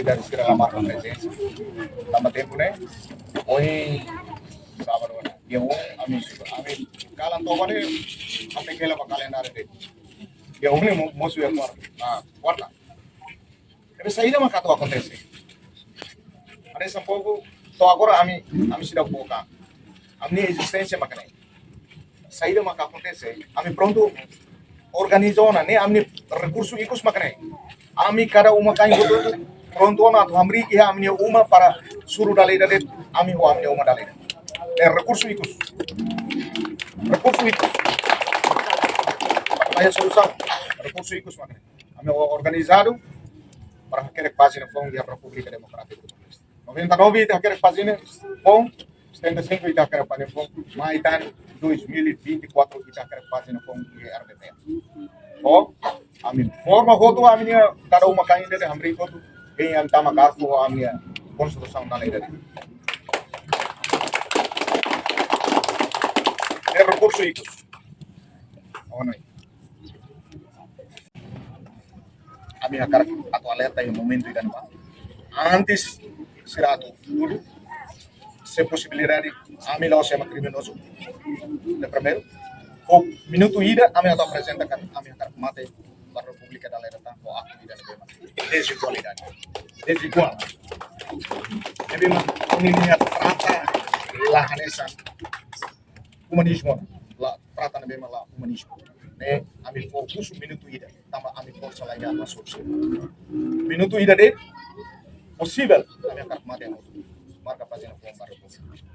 dari segala marca presença. Tama tempo né? Oi, sábado né? Dia ami kalan to bane ate kela pa kalendar de. Dia mo suya por. Ah, quarta. Tapi saída makato acontece. Parece um pouco, então agora a mim se dá um pouco, a minha existência makanya. Saída maka acontece, a mim pronto organizou na, né, a mim recurso ikut makanya. A mim cada uma kain betul pronto na tu hamri que a minha uma para suruh dalai dalai, a mim o a minha uma dalai. Recurso ikut, recurso ikut. Pakai solução, recurso ikut makanya. A mim organizado para aquele página foi da República Democrática do Congo. 99 ita quer fazer bom, 75 ita quer fazer bom, mas tá 2024 ita quer fazer bom de RDP. Oh, a minha forma roto a minha cada uma cainha de hamri roto em antama carfo a minha construção da lei dele. É recurso isso. Oh não. A minha cara atau alerta em momento e dan antes será tudo se possibilidade a mim lá chama criminoso de primeiro o minuto ida a mim está apresentakan a minha cara mate para a República da Lera tanto atividade desigualdade desigual é bem uma trata lá nessa humanismo lá trata bem lá humanismo né a mim fokus minuto ida tama a mim força lá a solução minuto ida de possível a minha cara mate marca fazendo com a República